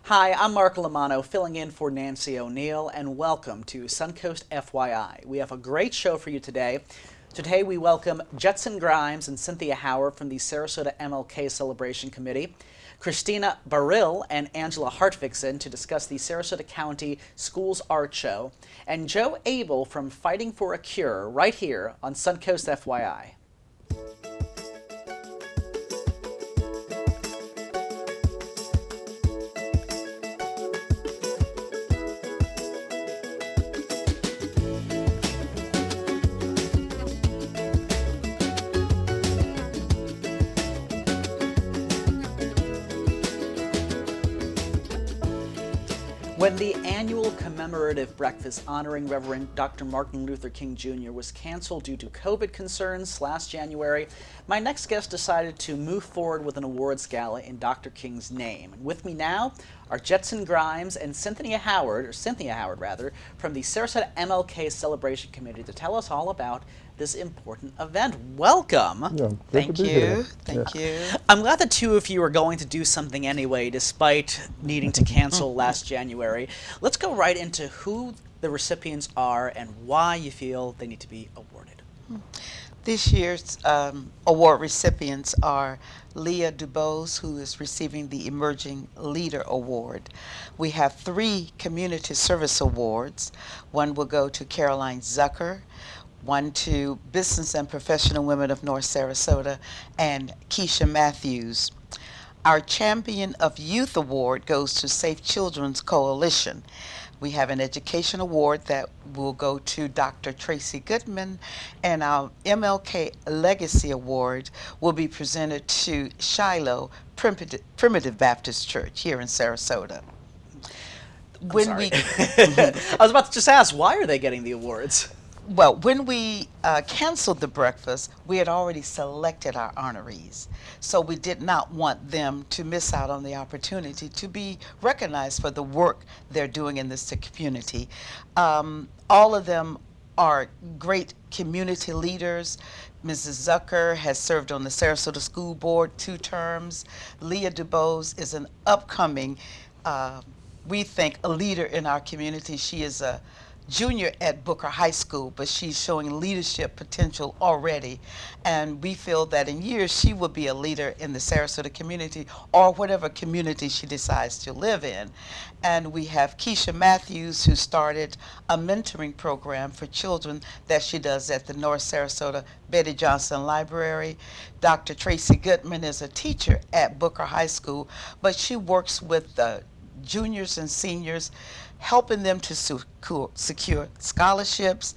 Hi, I'm Mark Lamano, filling in for Nancy O'Neill, and welcome to Suncoast FYI. We have a great show for you today. Today we welcome Jetson Grimes and Cynthia Howard from the Sarasota MLK Celebration Committee, Christina Baril and Angela Hartvigsen to discuss the Sarasota County Schools Art Show, and Joe Abel from Fighting for a Cure right here on Suncoast FYI. When the annual commemorative breakfast honoring Reverend Dr. Martin Luther King Jr. was canceled due to COVID concerns last January, my next guest decided to move forward with an awards gala in Dr. King's name. And with me now are Jetson Grimes and Cynthia Howard, from the Sarasota MLK Celebration Committee to tell us all about this important event. Welcome. Yeah, Thank you. Thank you. I'm glad the two of you are going to do something anyway, despite needing to cancel last January. Let's go right into who the recipients are and why you feel they need to be awarded. This year's award recipients are Leah Dubose, who is receiving the Emerging Leader Award. We have 3 Community Service Awards. One will go to Caroline Zucker, one to Business and Professional Women of North Sarasota, and Keisha Matthews. Our Champion of Youth Award goes to Safe Children's Coalition. We have an Education Award that will go to Dr. Tracy Goodman, and our MLK Legacy Award will be presented to Shiloh Primitive Baptist Church here in Sarasota. I was about to just ask, why are they getting the awards? Well, when we canceled the breakfast, we had already selected our honorees. So we did not want them to miss out on the opportunity to be recognized for the work they're doing in this community. All of them are great community leaders. Mrs. Zucker has served on the Sarasota School Board 2 terms. Leah Dubose is an upcoming, we think, a leader in our community. She is a junior at Booker High School, but she's showing leadership potential already. And we feel that in years she will be a leader in the Sarasota community or whatever community she decides to live in. And we have Keisha Matthews, who started a mentoring program for children that she does at the North Sarasota Betty Johnson Library. Dr. Tracy Goodman is a teacher at Booker High School, but she works with the juniors and seniors, helping them to secure scholarships,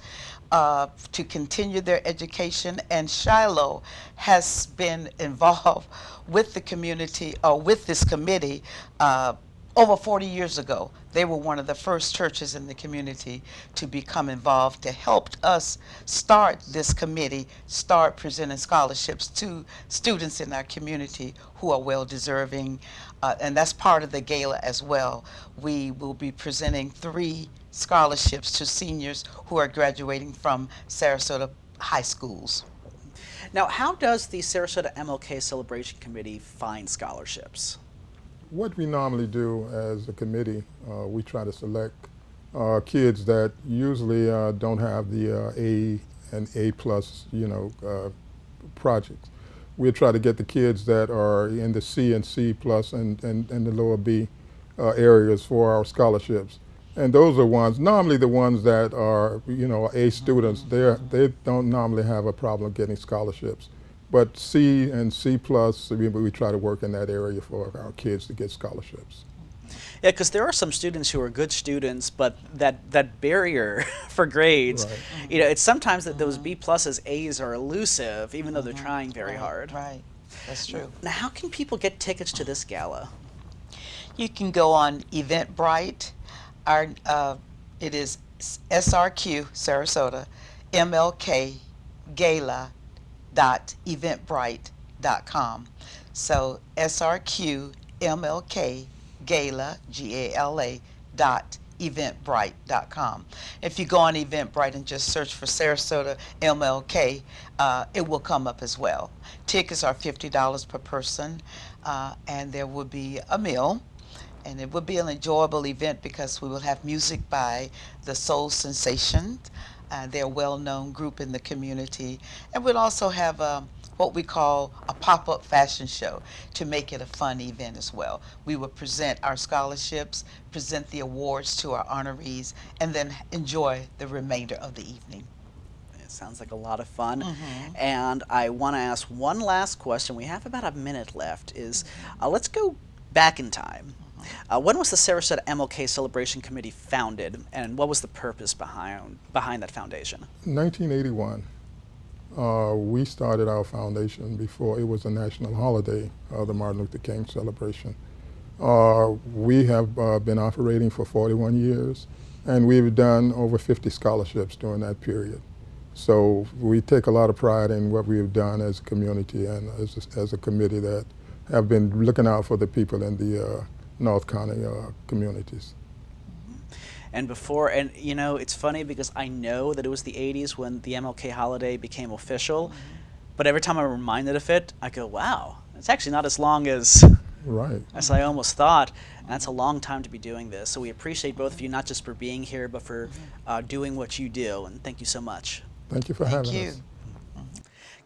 to continue their education. And Shiloh has been involved with the community, or with this committee, over 40 years ago. They were one of the first churches in the community to become involved, to help us start this committee, start presenting scholarships to students in our community who are well deserving. And that's part of the gala as well. We will be presenting 3 scholarships to seniors who are graduating from Sarasota high schools. Now, how does the Sarasota MLK Celebration Committee find scholarships? What we normally do as a committee, we try to select kids that usually don't have the A and A plus, projects. We try to get the kids that are in the C and C plus and the lower B areas for our scholarships. And those are normally the ones that are, A students. They don't normally have a problem getting scholarships. But C and C plus, we try to work in that area for our kids to get scholarships. Yeah, because there are some students who are good students, but that barrier for grades, Right. It's sometimes that those B pluses, A's are elusive, even though they're trying very hard. Right, that's true. Now, how can people get tickets to this gala? You can go on Eventbrite. It is SRQ Sarasota MLK Gala.eventbrite.com. So SRQ MLK Gala, Gala, eventbrite.com. If you go on Eventbrite and just search for Sarasota MLK, it will come up as well. Tickets are $50 per person, and there will be a meal. And it will be an enjoyable event because we will have music by the Soul Sensations. They're a well-known group in the community. And we'll also have what we call a pop-up fashion show to make it a fun event as well. We will present our scholarships, present the awards to our honorees, and then enjoy the remainder of the evening. It sounds like a lot of fun. And I want to ask one last question. We have about a minute left. Let's go back in time. When was the Sarasota MLK Celebration Committee founded, and what was the purpose behind that foundation? 1981. We started our foundation before it was a national holiday, the Martin Luther King celebration. We have been operating for 41 years, and we've done over 50 scholarships during that period. So we take a lot of pride in what we have done as a community and as a committee that have been looking out for the people in the North County communities. And you know, it's funny because I know that it was the 80s when the MLK holiday became official, but every time I'm reminded of it, I go, wow, it's actually not as long as I almost thought. And that's a long time to be doing this. So we appreciate both of you, not just for being here, but for doing what you do. And thank you so much. Thank you for having us.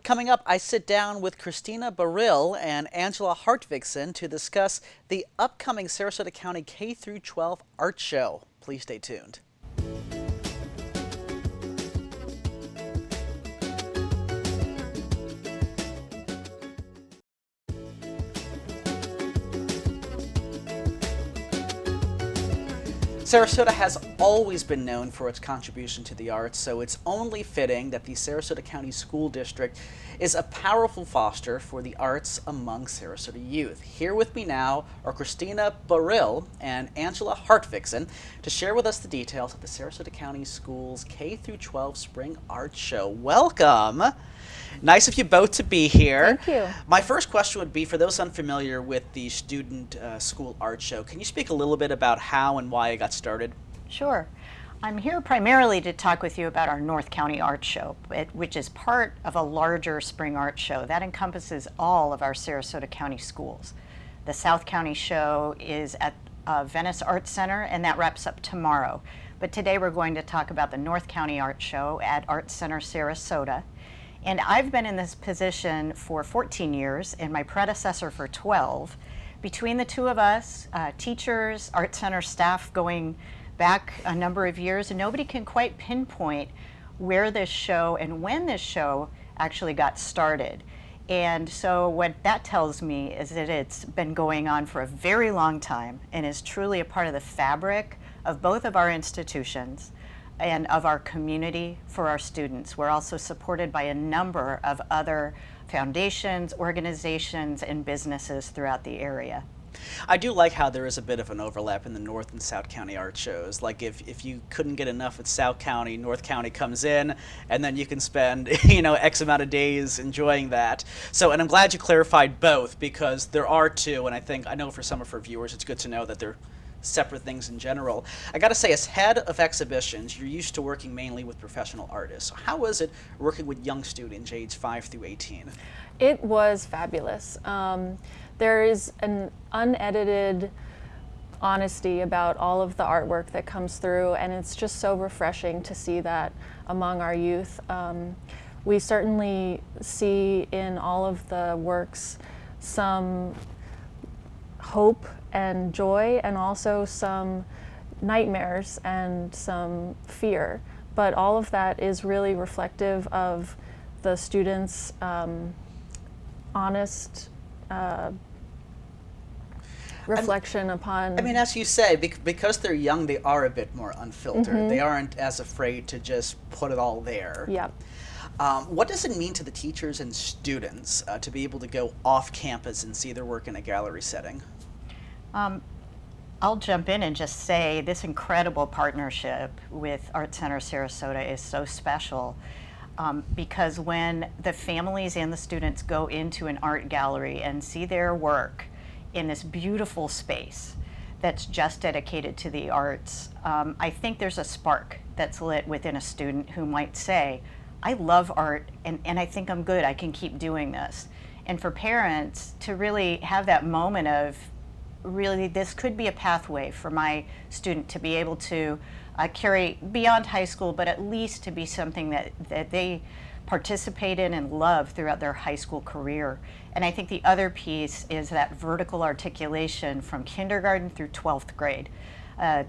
Coming up, I sit down with Christina Baril and Angela Hartvigsen to discuss the upcoming Sarasota County K-12 art show. Please stay tuned. Sarasota has always been known for its contribution to the arts, so it's only fitting that the Sarasota County School District is a powerful foster for the arts among Sarasota youth. Here with me now are Christina Baril and Angela Hartvigsen to share with us the details of the Sarasota County Schools K-12 Spring Art Show. Welcome! Nice of you both to be here. Thank you. My first question would be, for those unfamiliar with the student school art show, can you speak a little bit about how and why it got started? Sure. I'm here primarily to talk with you about our North County Art Show, which is part of a larger spring art show that encompasses all of our Sarasota County schools. The South County show is at Venice Art Center, and that wraps up tomorrow. But today we're going to talk about the North County Art Show at Art Center Sarasota. And I've been in this position for 14 years and my predecessor for 12. Between the two of us, teachers, Art Center staff going back a number of years, and nobody can quite pinpoint where this show and when this show actually got started. And so what that tells me is that it's been going on for a very long time and is truly a part of the fabric of both of our institutions and of our community for our students. We're also supported by a number of other foundations, organizations, and businesses throughout the area. I do like how there is a bit of an overlap in the North and South County art shows. Like if you couldn't get enough at South County, North County comes in, and then you can spend X amount of days enjoying that. So, and I'm glad you clarified both, because there are two, and I know for some of our viewers it's good to know that they're separate things in general. I got to say, as head of exhibitions, you're used to working mainly with professional artists. So how was it working with young students aged 5 through 18? It was fabulous. There is an unedited honesty about all of the artwork that comes through, and it's just so refreshing to see that among our youth. We certainly see in all of the works some hope and joy, and also some nightmares and some fear. But all of that is really reflective of the students' honest reflection upon... I mean, as you say, because they're young, they are a bit more unfiltered. They aren't as afraid to just put it all there. Yep. What does it mean to the teachers and students to be able to go off campus and see their work in a gallery setting? I'll jump in and just say this incredible partnership with Art Center Sarasota is so special because when the families and the students go into an art gallery and see their work in this beautiful space that's just dedicated to the arts, I think there's a spark that's lit within a student who might say, I love art and I think I'm good, I can keep doing this. And for parents to really have that moment of really this could be a pathway for my student to be able to carry beyond high school, but at least to be something that they participate in and love throughout their high school career. And I think the other piece is that vertical articulation from kindergarten through 12th grade. A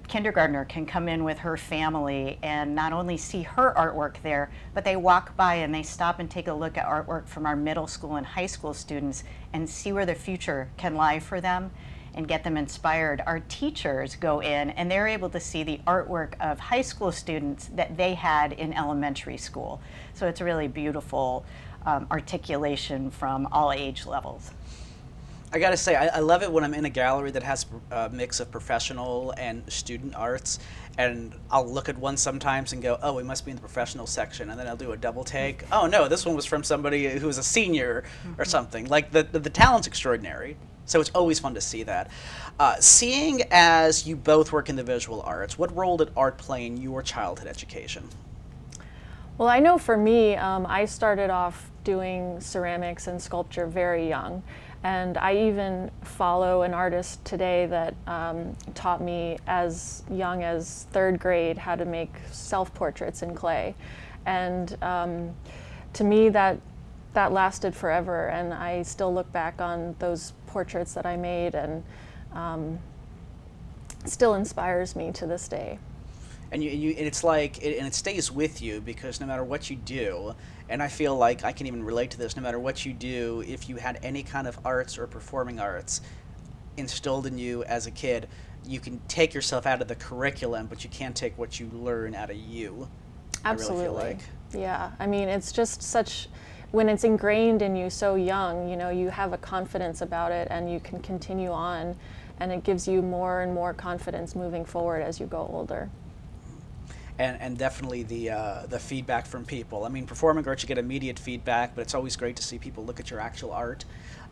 kindergartner can come in with her family and not only see her artwork there, but they walk by and they stop and take a look at artwork from our middle school and high school students and see where the future can lie for them and get them inspired. Our teachers go in and they're able to see the artwork of high school students that they had in elementary school. So it's a really beautiful articulation from all age levels. I gotta say, I love it when I'm in a gallery that has a mix of professional and student arts, and I'll look at one sometimes and go, oh, we must be in the professional section, and then I'll do a double take. Oh no, this one was from somebody who was a senior or something. Like the talent's extraordinary, so it's always fun to see that. Seeing as you both work in the visual arts, what role did art play in your childhood education? Well, I know for me, I started off doing ceramics and sculpture very young. And I even follow an artist today that taught me as young as 3rd grade how to make self-portraits in clay. And to me, that lasted forever. And I still look back on those portraits that I made, and still inspires me to this day. And it's like, and it stays with you, because no matter what you do, and I feel like I can even relate to this, no matter what you do, if you had any kind of arts or performing arts instilled in you as a kid, you can take yourself out of the curriculum, but you can't take what you learn out of you. Absolutely. I really feel like. Yeah, I mean, it's just such, when it's ingrained in you so young, you know, you have a confidence about it and you can continue on, and it gives you more and more confidence moving forward as you go older. And definitely the feedback from people. I mean, performing arts, you get immediate feedback, but it's always great to see people look at your actual art,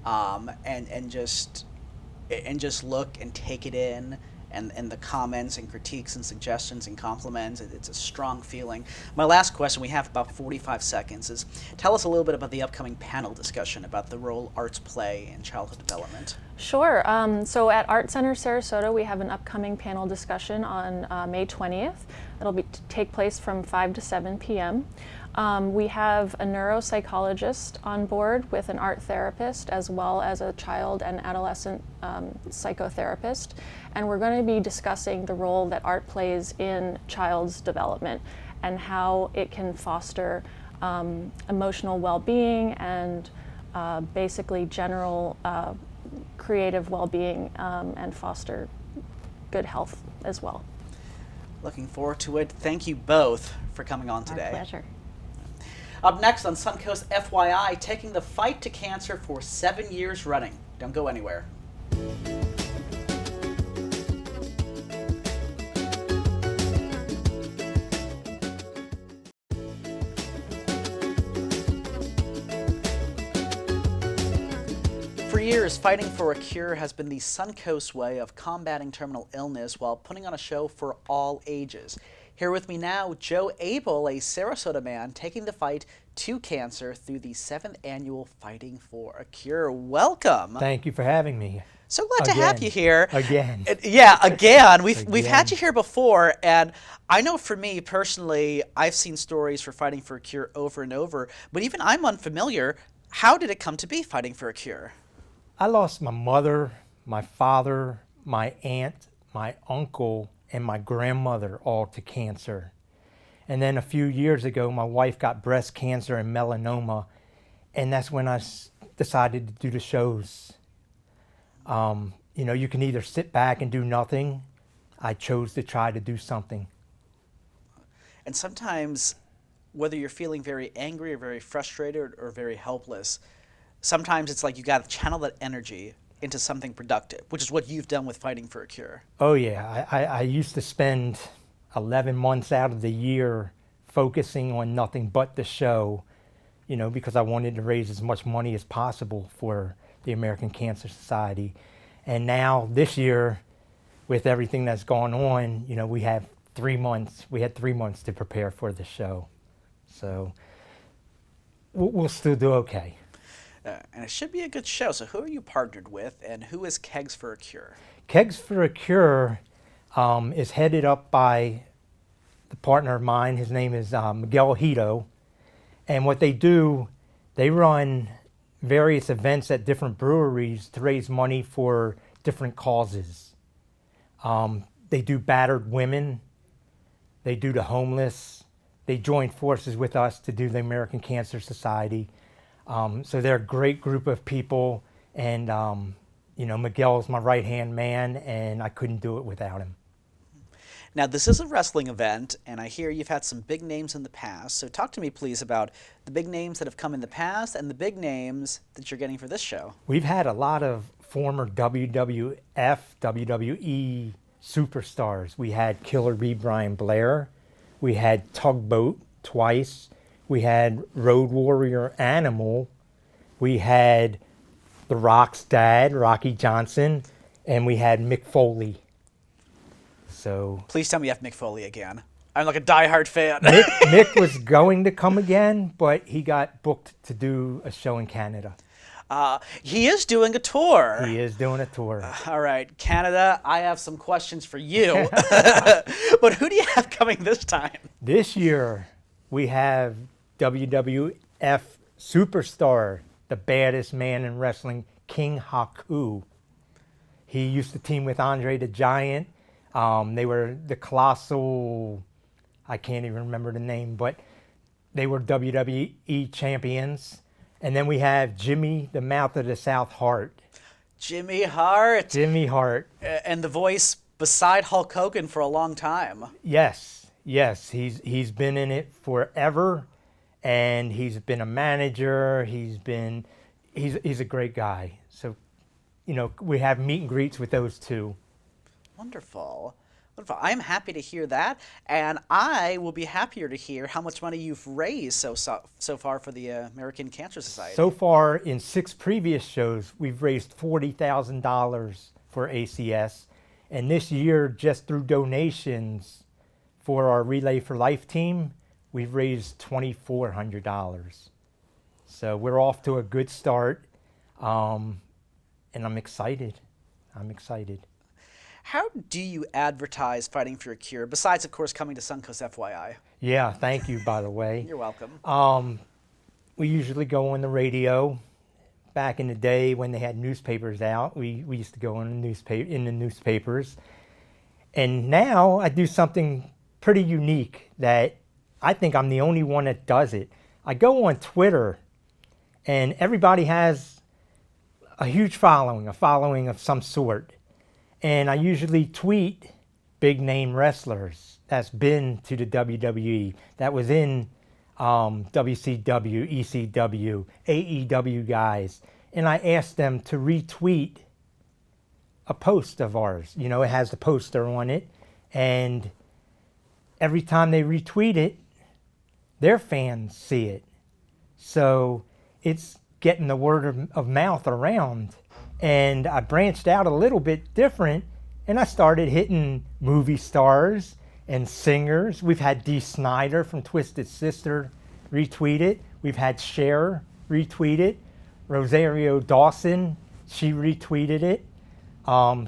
and just look and take it in, and the comments and critiques and suggestions and compliments. It's a strong feeling. My last question, we have about 45 seconds, is tell us a little bit about the upcoming panel discussion about the role arts play in childhood development. Sure. So at Art Center Sarasota, we have an upcoming panel discussion on May 20th. It'll take place from 5 to 7 p.m. We have a neuropsychologist on board with an art therapist, as well as a child and adolescent psychotherapist. And we're going to be discussing the role that art plays in child's development and how it can foster emotional well-being and basically general creative well-being, and foster good health as well. Looking forward to it. Thank you both for coming on today. Our pleasure. Up next on Suncoast FYI, taking the fight to cancer for 7 years running. Don't go anywhere. For years, fighting for a cure has been the Suncoast way of combating terminal illness while putting on a show for all ages. Here with me now, Joe Abel, a Sarasota man taking the fight to cancer through the 7th annual Fighting for a Cure. Welcome. Thank you for having me. So glad to have you here. Again. Yeah, again. We've had you here before, and I know for me personally, I've seen stories for Fighting for a Cure over and over, but even I'm unfamiliar. How did it come to be Fighting for a Cure? I lost my mother, my father, my aunt, my uncle, and my grandmother all to cancer. And then a few years ago, my wife got breast cancer and melanoma, and that's when I decided to do the shows. You know, you can either sit back and do nothing. I chose to try to do something. And sometimes, whether you're feeling very angry or very frustrated or very helpless, sometimes it's like you got to channel that energy into something productive, which is what you've done with Fighting for a Cure. Oh yeah, I used to spend 11 months out of the year focusing on nothing but the show, you know, because I wanted to raise as much money as possible for the American Cancer Society. And now this year, with everything that's gone on, you know, we had 3 months to prepare for the show. So we'll still do okay. And it should be a good show. So who are you partnered with, and who is Kegs for a Cure? Kegs for a Cure is headed up by the partner of mine. His name is Miguel Hito. And what they do, they run various events at different breweries to raise money for different causes. They do battered women. They do the homeless. They join forces with us to do the American Cancer Society. So they're a great group of people. And, you know, Miguel's my right-hand man, and I couldn't do it without him. Now, this is a wrestling event, and I hear you've had some big names in the past. So talk to me, please, about the big names that have come in the past and the big names that you're getting for this show. We've had a lot of former WWF, WWE superstars. We had Killer B. Brian Blair. We had Tugboat twice. We had Road Warrior Animal. We had The Rock's dad, Rocky Johnson. And we had Mick Foley. So Please tell me you have Mick Foley again. I'm like a diehard fan. Mick was going to come again, but he got booked to do a show in Canada. He is doing a tour. He is doing a tour. All right, Canada, I have some questions for you. But who do you have coming this time? This year, we have WWF superstar, the baddest man in wrestling, King Haku. He used to team with Andre the Giant. They were the Colossal, I can't even remember the name, but they were WWE champions. And then we have Jimmy, the Mouth of the South Hart. Jimmy Hart. Jimmy Hart. And the voice beside Hulk Hogan for a long time. Yes, he's been in it forever, and he's been a manager. He's a great guy. So, you know, we have meet and greets with those two. Wonderful. Wonderful. I'm happy to hear that, and I will be happier to hear how much money you've raised so far for the American Cancer Society. So far, in 6 previous shows, we've raised $40,000 for ACS, and this year, just through donations for our Relay for Life team, we've raised $2,400. So we're off to a good start, and I'm excited. How do you advertise Fighting for a Cure, besides, of course, coming to Suncoast FYI? Yeah, thank you, by the way. You're welcome. We usually go on the radio. Back in the day when they had newspapers out, we used to go on in the newspapers. And now I do something pretty unique that I think I'm the only one that does it. I go on Twitter, and everybody has a huge following, a following of some sort. And I usually tweet big name wrestlers that's been to the WWE, that was in WCW, ECW, AEW guys. And I ask them to retweet a post of ours. You know, it has the poster on it. And every time they retweet it, their fans see it. So it's getting the word of mouth around. And I branched out a little bit different, and I started hitting movie stars and singers. We've had Dee Snider from Twisted Sister retweet it. We've had Cher retweet it. Rosario Dawson, she retweeted it.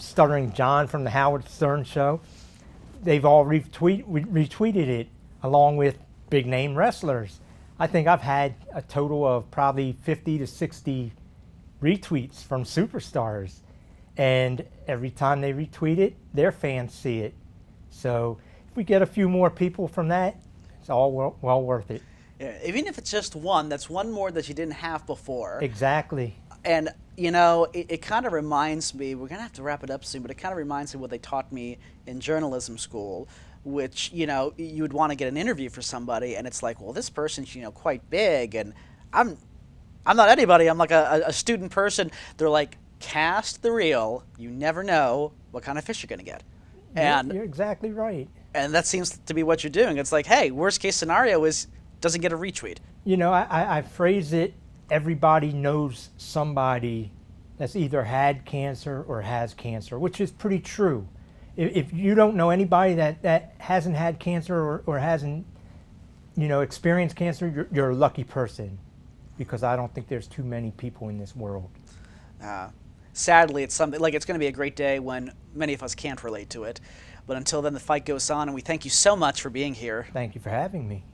Stuttering John from the Howard Stern Show. They've all retweeted it, along with big name wrestlers. I think I've had a total of probably 50 to 60 retweets from superstars, and every time they retweet it, their fans see it. So if we get a few more people from that, it's all well worth it. Yeah, even if it's just one, that's one more that you didn't have before. Exactly. And, you know, it kind of reminds me, we're going to have to wrap it up soon, but it kind of reminds me of what they taught me in journalism school, which, you know, you would want to get an interview for somebody, and it's like, well, this person's, you know, quite big, and I'm not anybody. I'm like a student person. They're like, cast the reel. You never know what kind of fish you're going to get. And You're exactly right. And that seems to be what you're doing. It's like, hey, worst case scenario is doesn't get a retweet. You know, I phrase it, everybody knows somebody that's either had cancer or has cancer, which is pretty true. If you don't know anybody that hasn't had cancer or hasn't, you know, experienced cancer, you're a lucky person. because I don't think there's too many people in this world. Sadly, it's something like it's going to be a great day when many of us can't relate to it. But until then, the fight goes on, and we thank you so much for being here. Thank you for having me.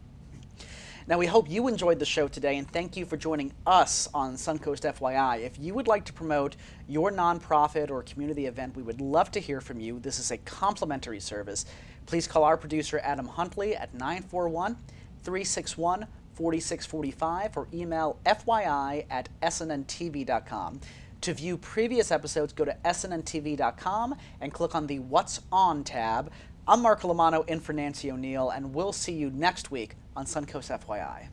Now, we hope you enjoyed the show today, and thank you for joining us on Suncoast FYI. If you would like to promote your nonprofit or community event, we would love to hear from you. This is a complimentary service. Please call our producer, Adam Huntley, at 941-361-4645 or email fyi@snntv.com. To view previous episodes, go to snntv.com and click on the What's On tab. I'm Mark Lamano in for Nancy O'Neill, and we'll see you next week on Suncoast FYI.